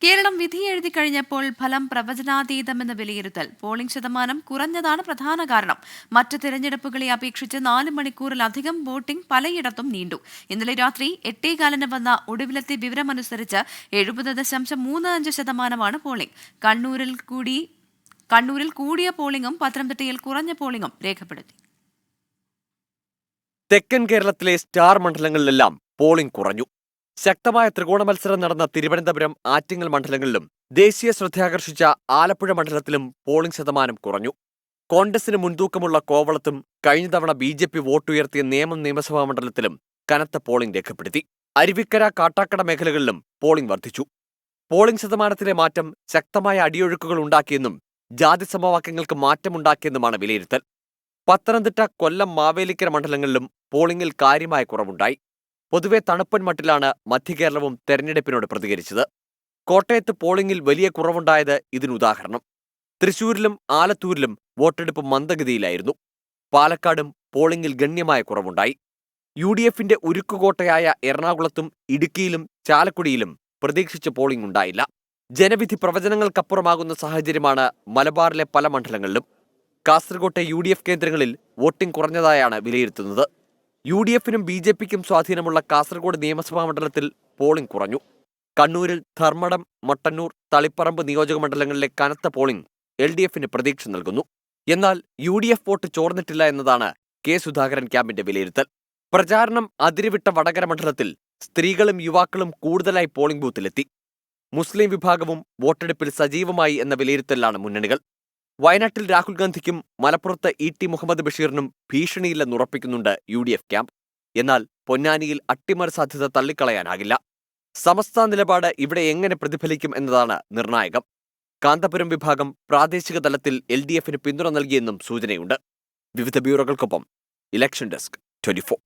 കേരളം വിധിയെഴുതി കഴിഞ്ഞപ്പോൾ ഫലം പ്രവചനാതീതമെന്ന വിലയിരുത്തൽ. പോളിംഗ് ശതമാനം കുറഞ്ഞതാണ് പ്രധാന കാരണം. മറ്റ് തിരഞ്ഞെടുപ്പുകളെ അപേക്ഷിച്ച് 4 മണിക്കൂറിലധികം വോട്ടിംഗ് പലയിടത്തും നീണ്ടു. ഇന്നലെ രാത്രി 8:15 വന്ന ഒടുവിലത്തെ വിവരമനുസരിച്ച് 70.35% പോളിംഗ്. കണ്ണൂരിൽ കൂടിയ പോളിംഗും പത്തനംതിട്ടയിൽ കുറഞ്ഞ പോളിംഗും രേഖപ്പെടുത്തി. തെക്കൻ കേരളത്തിലെ സ്റ്റാർ മണ്ഡലങ്ങളിലെല്ലാം പോളിംഗ് കുറഞ്ഞു. ശക്തമായ ത്രികോണ മത്സരം നടന്ന തിരുവനന്തപുരം, ആറ്റിങ്ങൽ മണ്ഡലങ്ങളിലും ദേശീയ ശ്രദ്ധയാകർഷിച്ച ആലപ്പുഴ മണ്ഡലത്തിലും പോളിംഗ് ശതമാനം കുറഞ്ഞു. കോൺഗ്രസിന് മുൻതൂക്കമുള്ള കോവളത്തും കഴിഞ്ഞ തവണ BJP വോട്ടുയർത്തിയ നേമം നിയമസഭാ മണ്ഡലത്തിലും കനത്ത പോളിംഗ് രേഖപ്പെടുത്തി. അരുവിക്കര, കാട്ടാക്കട മേഖലകളിലും പോളിംഗ് വർദ്ധിച്ചു. പോളിംഗ് ശതമാനത്തിലെ മാറ്റം ശക്തമായ അടിയൊഴുക്കുകൾ ഉണ്ടാക്കിയെന്നും ജാതി സമവാക്യങ്ങൾക്ക് മാറ്റമുണ്ടാക്കിയെന്നുമാണ് വിലയിരുത്തൽ. പത്തനംതിട്ട, കൊല്ലം, മാവേലിക്കര മണ്ഡലങ്ങളിലും പോളിംഗിൽ കാര്യമായ കുറവുണ്ടായി. പൊതുവെ തണുപ്പൻ മട്ടിലാണ് മധ്യകേരളവും തെരഞ്ഞെടുപ്പിനോട് പ്രതികരിച്ചത്. കോട്ടയത്ത് പോളിംഗിൽ വലിയ കുറവുണ്ടായത് ഇതിനുദാഹരണം. തൃശൂരിലും ആലത്തൂരിലും വോട്ടെടുപ്പ് മന്ദഗതിയിലായിരുന്നു. പാലക്കാടും പോളിംഗിൽ ഗണ്യമായ കുറവുണ്ടായി. UDFന്റെ ഉരുക്കുകോട്ടയായ എറണാകുളത്തും ഇടുക്കിയിലും ചാലക്കുടിയിലും പ്രതീക്ഷിച്ച പോളിംഗ് ഉണ്ടായില്ല. ജനവിധി പ്രവചനങ്ങൾക്കപ്പുറമാകുന്ന സാഹചര്യമാണ് മലബാറിലെ പല മണ്ഡലങ്ങളിലും. കാസർകോട്ടെ UDF കേന്ദ്രങ്ങളിൽ വോട്ടിംഗ് കുറഞ്ഞതായാണ് വിലയിരുത്തുന്നത്. UDFനും BJPക്കും സ്വാധീനമുള്ള കാസർഗോഡ് നിയമസഭാ മണ്ഡലത്തിൽ പോളിംഗ് കുറഞ്ഞു. കണ്ണൂരിൽ ധർമ്മടം, മട്ടന്നൂർ, തളിപ്പറമ്പ് നിയോജക മണ്ഡലങ്ങളിലെ കനത്ത പോളിംഗ് LDFന് പ്രതീക്ഷ നൽകുന്നു. എന്നാൽ UDF വോട്ട് ചോർന്നിട്ടില്ല എന്നതാണ് K. സുധാകരൻ ക്യാമ്പിന്റെ വിലയിരുത്തൽ. പ്രചാരണം അതിരുവിട്ട വടകര മണ്ഡലത്തിൽ സ്ത്രീകളും യുവാക്കളും കൂടുതലായി പോളിംഗ് ബൂത്തിലെത്തി. മുസ്ലിം വിഭാഗവും വോട്ടെടുപ്പിൽ സജീവമായി എന്ന വിലയിരുത്തലാണ് മുന്നണികൾ. വയനാട്ടിൽ രാഹുൽ ഗാന്ധിക്കും മലപ്പുറത്ത് ET മുഹമ്മദ് ബഷീറിനും ഭീഷണിയില്ലെന്നുറപ്പിക്കുന്നുണ്ട് UDF ക്യാമ്പ്. എന്നാൽ പൊന്നാനിയിൽ അട്ടിമറി സാധ്യത തള്ളിക്കളയാനാകില്ല. സമസ്ത നിലപാട് ഇവിടെ എങ്ങനെ പ്രതിഫലിക്കും എന്നതാണ് നിർണായകം. കാന്തപുരം വിഭാഗം പ്രാദേശിക തലത്തിൽ LDFന് പിന്തുണ നൽകിയെന്നും സൂചനയുണ്ട്. വിവിധ ബ്യൂറോകൾക്കൊപ്പം ഇലക്ഷൻ ഡെസ്ക് 24.